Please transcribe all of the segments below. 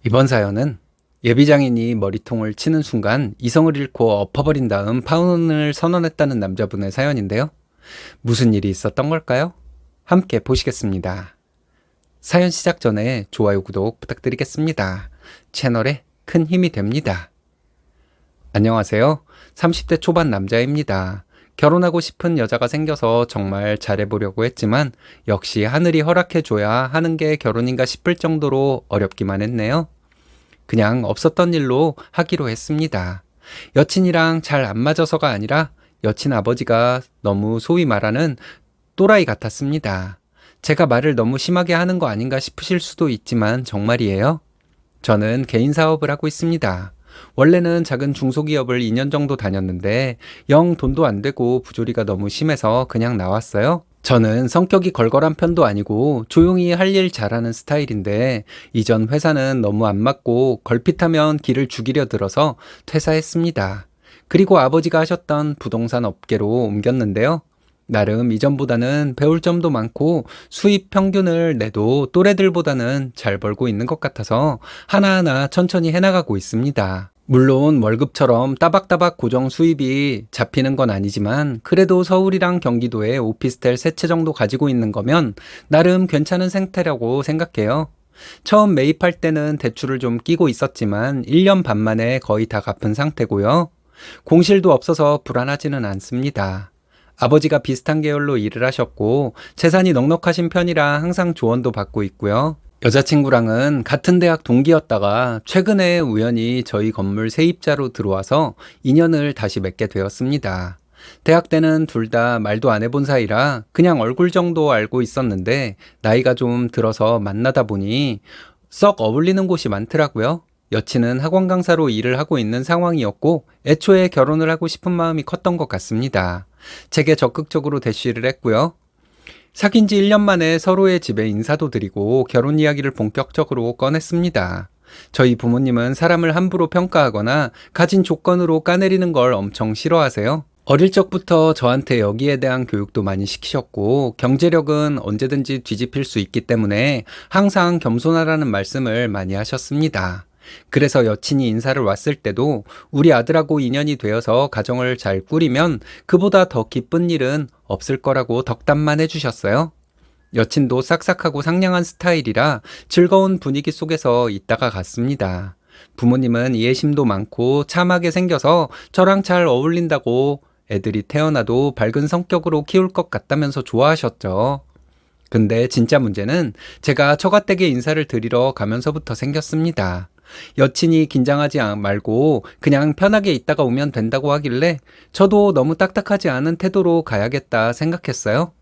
이번 사연은 예비장인이 머리통을 치는 순간 이성을 잃고 엎어버린 다음 파혼을 선언했다는 남자분의 사연인데요. 무슨 일이 있었던 걸까요? 함께 보시겠습니다. 사연 시작 전에 좋아요, 구독 부탁드리겠습니다. 채널에 큰 힘이 됩니다. 안녕하세요. 30대 초반 남자입니다. 결혼하고 싶은 여자가 생겨서 정말 잘해보려고 했지만 역시 하늘이 허락해줘야 하는 게 결혼인가 싶을 정도로 어렵기만 했네요. 그냥 없었던 일로 하기로 했습니다. 여친이랑 잘 안 맞아서가 아니라 여친 아버지가 너무 소위 말하는 또라이 같았습니다. 제가 말을 너무 심하게 하는 거 아닌가 싶으실 수도 있지만 정말이에요. 저는 개인 사업을 하고 있습니다. 원래는 작은 중소기업을 2년 정도 다녔는데 영 돈도 안 되고 부조리가 너무 심해서 그냥 나왔어요. 저는 성격이 걸걸한 편도 아니고 조용히 할 일 잘하는 스타일인데 이전 회사는 너무 안 맞고 걸핏하면 길을 죽이려 들어서 퇴사했습니다. 그리고 아버지가 하셨던 부동산 업계로 옮겼는데요. 나름 이전보다는 배울 점도 많고 수입 평균을 내도 또래들보다는 잘 벌고 있는 것 같아서 하나하나 천천히 해나가고 있습니다. 물론 월급처럼 따박따박 고정 수입이 잡히는 건 아니지만 그래도 서울이랑 경기도에 오피스텔 3채 정도 가지고 있는 거면 나름 괜찮은 생태라고 생각해요. 처음 매입할 때는 대출을 좀 끼고 있었지만 1년 반 만에 거의 다 갚은 상태고요. 공실도 없어서 불안하지는 않습니다. 아버지가 비슷한 계열로 일을 하셨고 재산이 넉넉하신 편이라 항상 조언도 받고 있고요. 여자친구랑은 같은 대학 동기였다가 최근에 우연히 저희 건물 세입자로 들어와서 인연을 다시 맺게 되었습니다. 대학 때는 둘 다 말도 안 해본 사이라 그냥 얼굴 정도 알고 있었는데 나이가 좀 들어서 만나다 보니 썩 어울리는 곳이 많더라고요. 여친은 학원 강사로 일을 하고 있는 상황이었고 애초에 결혼을 하고 싶은 마음이 컸던 것 같습니다. 제게 적극적으로 대시를 했고요. 사귄 지 1년 만에 서로의 집에 인사도 드리고 결혼 이야기를 본격적으로 꺼냈습니다. 저희 부모님은 사람을 함부로 평가하거나 가진 조건으로 까내리는 걸 엄청 싫어하세요. 어릴 적부터 저한테 여기에 대한 교육도 많이 시키셨고 경제력은 언제든지 뒤집힐 수 있기 때문에 항상 겸손하라는 말씀을 많이 하셨습니다. 그래서 여친이 인사를 왔을 때도 우리 아들하고 인연이 되어서 가정을 잘 꾸리면 그보다 더 기쁜 일은 없을 거라고 덕담만 해주셨어요. 여친도 싹싹하고 상냥한 스타일이라 즐거운 분위기 속에서 있다가 갔습니다. 부모님은 이해심도 많고 참하게 생겨서 저랑 잘 어울린다고 애들이 태어나도 밝은 성격으로 키울 것 같다면서 좋아하셨죠. 근데 진짜 문제는 제가 처갓댁에 인사를 드리러 가면서부터 생겼습니다. 여친이 긴장하지 말고 그냥 편하게 있다가 오면 된다고 하길래 저도 너무 딱딱하지 않은 태도로 가야겠다 생각했어요.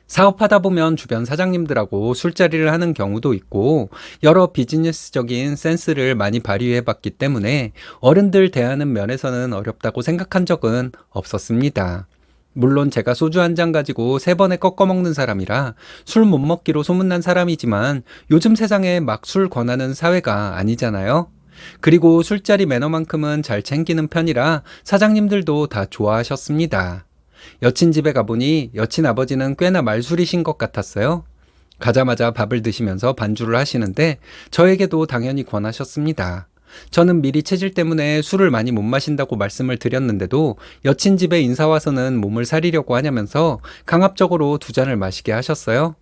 사업하다 보면 주변 사장님들하고 술자리를 하는 경우도 있고 여러 비즈니스적인 센스를 많이 발휘해 봤기 때문에 어른들 대하는 면에서는 어렵다고 생각한 적은 없었습니다. 물론 제가 소주 한 잔 가지고 3번에 꺾어 먹는 사람이라 술 못 먹기로 소문난 사람이지만 요즘 세상에 막 술 권하는 사회가 아니잖아요. 그리고 술자리 매너만큼은 잘 챙기는 편이라 사장님들도 다 좋아하셨습니다. 여친 집에 가보니 여친 아버지는 꽤나 말술이신 것 같았어요. 가자마자 밥을 드시면서 반주를 하시는데 저에게도 당연히 권하셨습니다. 저는 미리 체질 때문에 술을 많이 못 마신다고 말씀을 드렸는데도 여친 집에 인사 와서는 몸을 사리려고 하냐면서 강압적으로 2잔을 마시게 하셨어요.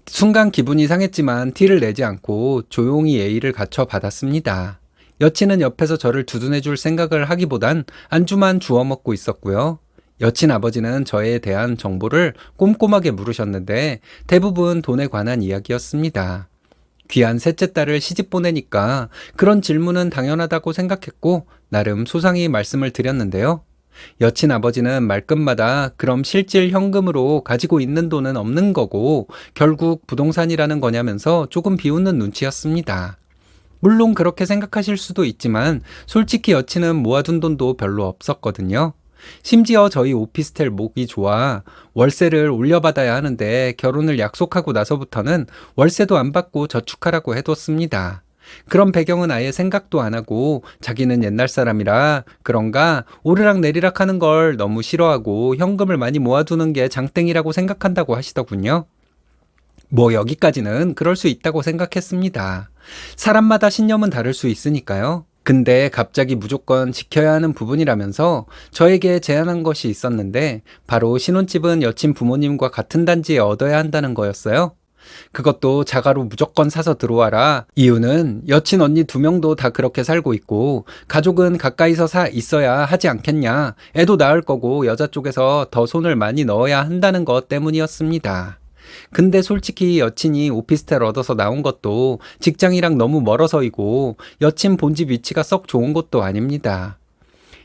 순간 기분이 상했지만 티를 내지 않고 조용히 예의를 갖춰 받았습니다. 여친은 옆에서 저를 두둔해 줄 생각을 하기보단 안주만 주워 먹고 있었고요. 여친 아버지는 저에 대한 정보를 꼼꼼하게 물으셨는데 대부분 돈에 관한 이야기였습니다. 귀한 셋째 딸을 시집 보내니까 그런 질문은 당연하다고 생각했고 나름 소상히 말씀을 드렸는데요. 여친 아버지는 말끝마다 그럼 실질 현금으로 가지고 있는 돈은 없는 거고 결국 부동산이라는 거냐면서 조금 비웃는 눈치였습니다. 물론 그렇게 생각하실 수도 있지만 솔직히 여친은 모아둔 돈도 별로 없었거든요. 심지어 저희 오피스텔 목이 좋아 월세를 올려받아야 하는데 결혼을 약속하고 나서부터는 월세도 안 받고 저축하라고 해뒀습니다. 그런 배경은 아예 생각도 안 하고 자기는 옛날 사람이라 그런가 오르락 내리락 하는 걸 너무 싫어하고 현금을 많이 모아두는 게 장땡이라고 생각한다고 하시더군요. 뭐 여기까지는 그럴 수 있다고 생각했습니다. 사람마다 신념은 다를 수 있으니까요. 근데 갑자기 무조건 지켜야 하는 부분이라면서 저에게 제안한 것이 있었는데 바로 신혼집은 여친 부모님과 같은 단지에 얻어야 한다는 거였어요. 그것도 자가로 무조건 사서 들어와라. 이유는 여친 언니 2명도 다 그렇게 살고 있고 가족은 가까이서 있어야 하지 않겠냐. 애도 낳을 거고 여자 쪽에서 더 손을 많이 넣어야 한다는 것 때문이었습니다. 근데 솔직히 여친이 오피스텔 얻어서 나온 것도 직장이랑 너무 멀어서이고 여친 본집 위치가 썩 좋은 것도 아닙니다.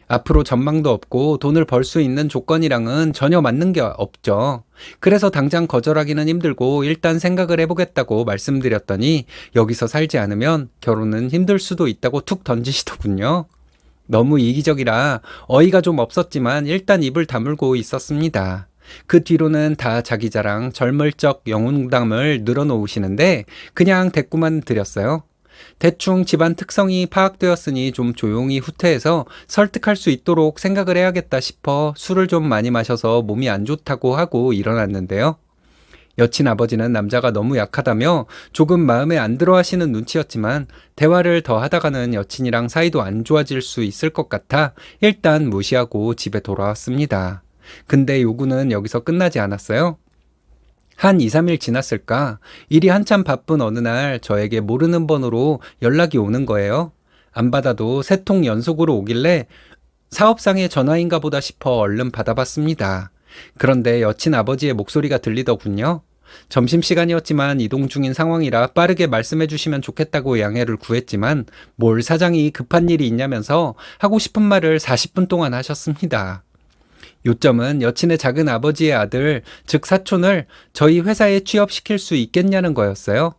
앞으로 전망도 없고 돈을 벌 수 있는 조건이랑은 전혀 맞는 게 없죠. 그래서 당장 거절하기는 힘들고 일단 생각을 해보겠다고 말씀드렸더니 여기서 살지 않으면 결혼은 힘들 수도 있다고 툭 던지시더군요. 너무 이기적이라 어이가 좀 없었지만 일단 입을 다물고 있었습니다. 그 뒤로는 다 자기 자랑, 젊을 적 영웅담을 늘어놓으시는데 그냥 대꾸만 드렸어요. 대충 집안 특성이 파악되었으니 좀 조용히 후퇴해서 설득할 수 있도록 생각을 해야겠다 싶어 술을 좀 많이 마셔서 몸이 안 좋다고 하고 일어났는데요. 여친 아버지는 남자가 너무 약하다며 조금 마음에 안 들어 하시는 눈치였지만 대화를 더 하다가는 여친이랑 사이도 안 좋아질 수 있을 것 같아 일단 무시하고 집에 돌아왔습니다. 근데 요구는 여기서 끝나지 않았어요. 한 2, 3일 지났을까? 일이 한참 바쁜 어느 날 저에게 모르는 번호로 연락이 오는 거예요. 안 받아도 3통 연속으로 오길래 사업상의 전화인가 보다 싶어 얼른 받아봤습니다. 그런데 여친 아버지의 목소리가 들리더군요. 점심시간이었지만 이동 중인 상황이라 빠르게 말씀해 주시면 좋겠다고 양해를 구했지만 뭘 사장이 급한 일이 있냐면서 하고 싶은 말을 40분 동안 하셨습니다. 요점은 여친의 작은 아버지의 아들, 즉 사촌을 저희 회사에 취업시킬 수 있겠냐는 거였어요.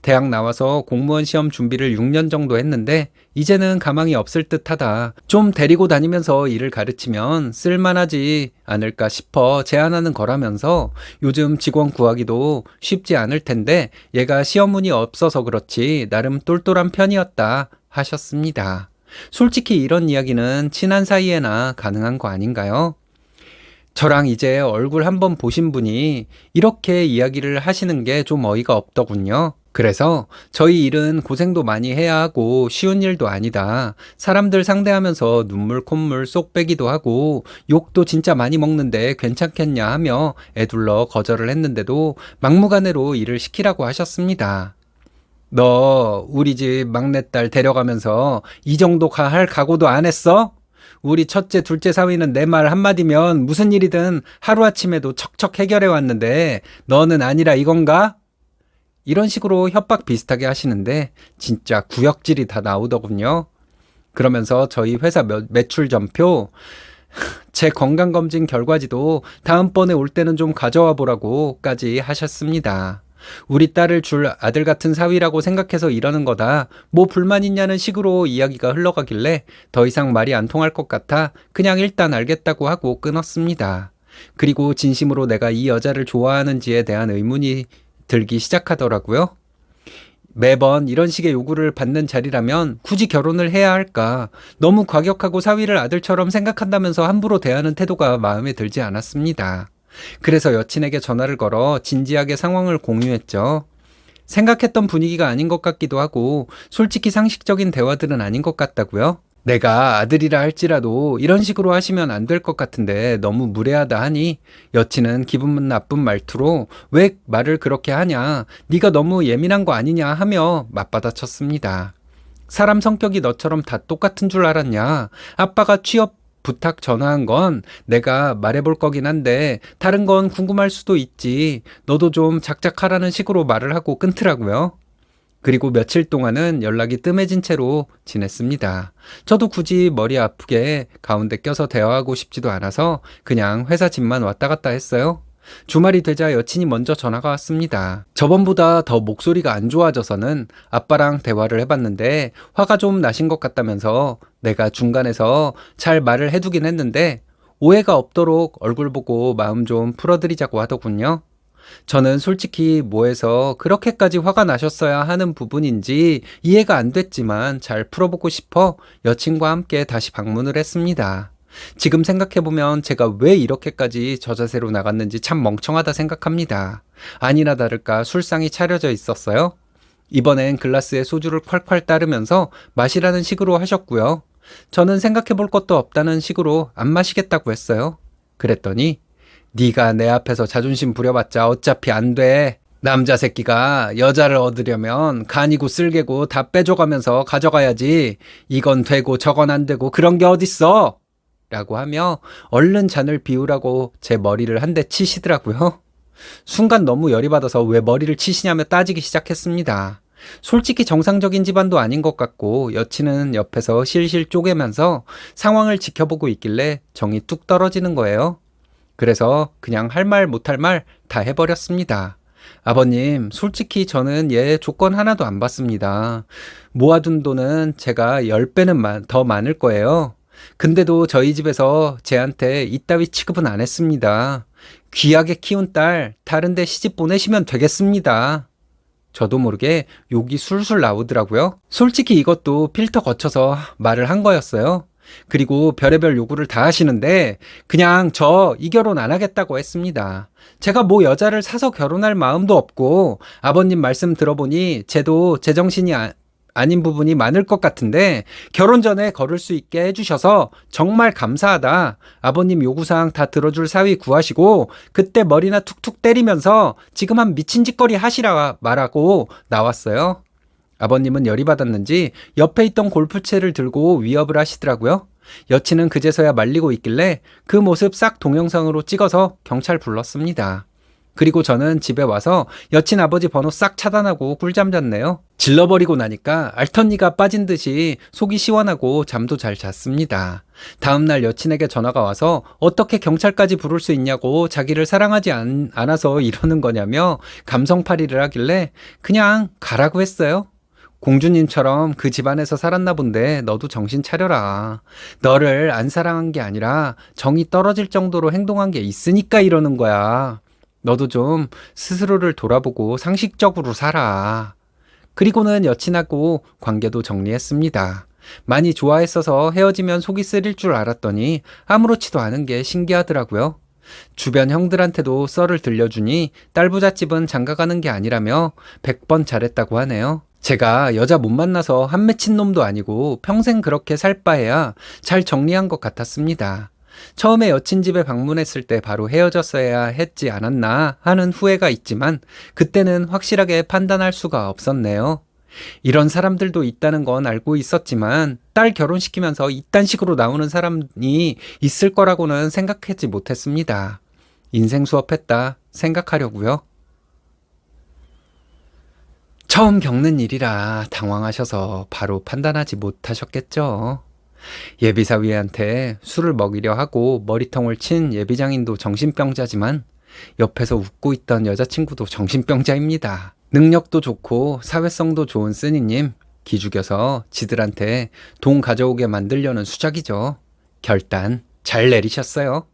대학 나와서 공무원 시험 준비를 6년 정도 했는데 이제는 가망이 없을 듯하다. 좀 데리고 다니면서 일을 가르치면 쓸만하지 않을까 싶어 제안하는 거라면서 요즘 직원 구하기도 쉽지 않을 텐데 얘가 시험운이 없어서 그렇지 나름 똘똘한 편이었다 하셨습니다. 솔직히 이런 이야기는 친한 사이에나 가능한 거 아닌가요? 저랑 이제 얼굴 한번 보신 분이 이렇게 이야기를 하시는 게 좀 어이가 없더군요. 그래서 저희 일은 고생도 많이 해야 하고 쉬운 일도 아니다. 사람들 상대하면서 눈물 콧물 쏙 빼기도 하고 욕도 진짜 많이 먹는데 괜찮겠냐 하며 애둘러 거절을 했는데도 막무가내로 일을 시키라고 하셨습니다. 너 우리 집 막내딸 데려가면서 이 정도 할 각오도 안 했어? 우리 첫째, 둘째 사위는 내 말 한마디면 무슨 일이든 하루아침에도 척척 해결해 왔는데 너는 아니라 이건가? 이런 식으로 협박 비슷하게 하시는데 진짜 구역질이 다 나오더군요. 그러면서 저희 회사 매출 전표, 제 건강검진 결과지도 다음번에 올 때는 좀 가져와 보라고까지 하셨습니다. 우리 딸을 줄 아들 같은 사위라고 생각해서 이러는 거다. 뭐 불만 있냐는 식으로 이야기가 흘러가길래 더 이상 말이 안 통할 것 같아 그냥 일단 알겠다고 하고 끊었습니다. 그리고 진심으로 내가 이 여자를 좋아하는지에 대한 의문이 들기 시작하더라고요. 매번 이런 식의 요구를 받는 자리라면 굳이 결혼을 해야 할까? 너무 과격하고 사위를 아들처럼 생각한다면서 함부로 대하는 태도가 마음에 들지 않았습니다. 그래서 여친에게 전화를 걸어 진지하게 상황을 공유했죠. 생각했던 분위기가 아닌 것 같기도 하고 솔직히 상식적인 대화들은 아닌 것 같다고요. 내가 아들이라 할지라도 이런 식으로 하시면 안 될 것 같은데 너무 무례하다 하니 여친은 기분 나쁜 말투로 왜 말을 그렇게 하냐, 네가 너무 예민한 거 아니냐 하며 맞받아쳤습니다. 사람 성격이 너처럼 다 똑같은 줄 알았냐? 아빠가 취업 부탁 전화한 건 내가 말해볼 거긴 한데 다른 건 궁금할 수도 있지. 너도 좀 작작하라는 식으로 말을 하고 끊더라고요. 그리고 며칠 동안은 연락이 뜸해진 채로 지냈습니다. 저도 굳이 머리 아프게 가운데 껴서 대화하고 싶지도 않아서 그냥 회사 집만 왔다 갔다 했어요. 주말이 되자 여친이 먼저 전화가 왔습니다. 저번보다 더 목소리가 안 좋아져서는 아빠랑 대화를 해봤는데 화가 좀 나신 것 같다면서 내가 중간에서 잘 말을 해두긴 했는데 오해가 없도록 얼굴 보고 마음 좀 풀어드리자고 하더군요. 저는 솔직히 뭐해서 그렇게까지 화가 나셨어야 하는 부분인지 이해가 안 됐지만 잘 풀어보고 싶어 여친과 함께 다시 방문을 했습니다. 지금 생각해보면 제가 왜 이렇게까지 저 자세로 나갔는지 참 멍청하다 생각합니다. 아니나 다를까 술상이 차려져 있었어요. 이번엔 글라스에 소주를 콸콸 따르면서 마시라는 식으로 하셨고요. 저는 생각해볼 것도 없다는 식으로 안 마시겠다고 했어요. 그랬더니 네가 내 앞에서 자존심 부려봤자 어차피 안 돼. 남자 새끼가 여자를 얻으려면 간이고 쓸개고 다 빼줘가면서 가져가야지. 이건 되고 저건 안 되고 그런 게 어딨어? 라고 하며 얼른 잔을 비우라고 제 머리를 한 대 치시더라고요. 순간 너무 열이 받아서 왜 머리를 치시냐며 따지기 시작했습니다. 솔직히 정상적인 집안도 아닌 것 같고 여친은 옆에서 실실 쪼개면서 상황을 지켜보고 있길래 정이 뚝 떨어지는 거예요. 그래서 그냥 할 말 못할 말 다 해버렸습니다. 아버님, 솔직히 저는 얘 조건 하나도 안 받습니다. 모아둔 돈은 제가 10배는 더 많을 거예요. 근데도 저희 집에서 쟤한테 이따위 취급은 안 했습니다. 귀하게 키운 딸 다른 데 시집 보내시면 되겠습니다. 저도 모르게 욕이 술술 나오더라고요. 솔직히 이것도 필터 거쳐서 말을 한 거였어요. 그리고 별의별 요구를 다 하시는데 그냥 저 이 결혼 안 하겠다고 했습니다. 제가 뭐 여자를 사서 결혼할 마음도 없고 아버님 말씀 들어보니 쟤도 제정신이 아닌 부분이 많을 것 같은데 결혼 전에 걸을 수 있게 해주셔서 정말 감사하다. 아버님 요구사항 다 들어줄 사위 구하시고 그때 머리나 툭툭 때리면서 지금 한 미친 짓거리 하시라 말하고 나왔어요. 아버님은 열이 받았는지 옆에 있던 골프채를 들고 위협을 하시더라고요. 여친은 그제서야 말리고 있길래 그 모습 싹 동영상으로 찍어서 경찰 불렀습니다. 그리고 저는 집에 와서 여친 아버지 번호 싹 차단하고 꿀잠 잤네요. 질러버리고 나니까 알턴니가 빠진 듯이 속이 시원하고 잠도 잘 잤습니다. 다음날 여친에게 전화가 와서 어떻게 경찰까지 부를 수 있냐고 자기를 사랑하지 않아서 이러는 거냐며 감성팔이를 하길래 그냥 가라고 했어요. 공주님처럼 그 집안에서 살았나 본데 너도 정신 차려라. 너를 안 사랑한 게 아니라 정이 떨어질 정도로 행동한 게 있으니까 이러는 거야. 너도 좀 스스로를 돌아보고 상식적으로 살아. 그리고는 여친하고 관계도 정리했습니다. 많이 좋아했어서 헤어지면 속이 쓰릴 줄 알았더니 아무렇지도 않은 게 신기하더라고요. 주변 형들한테도 썰을 들려주니 딸부잣집은 장가가는 게 아니라며 100번 잘했다고 하네요. 제가 여자 못 만나서 한 맺힌 놈도 아니고 평생 그렇게 살 바에야 잘 정리한 것 같았습니다. 처음에 여친 집에 방문했을 때 바로 헤어졌어야 했지 않았나 하는 후회가 있지만 그때는 확실하게 판단할 수가 없었네요. 이런 사람들도 있다는 건 알고 있었지만 딸 결혼시키면서 이딴 식으로 나오는 사람이 있을 거라고는 생각하지 못했습니다. 인생 수업했다 생각하려고요. 처음 겪는 일이라 당황하셔서 바로 판단하지 못하셨겠죠. 예비사위한테 술을 먹이려 하고 머리통을 친 예비장인도 정신병자지만 옆에서 웃고 있던 여자친구도 정신병자입니다. 능력도 좋고 사회성도 좋은 쓰니님 기죽여서 지들한테 돈 가져오게 만들려는 수작이죠. 결단 잘 내리셨어요.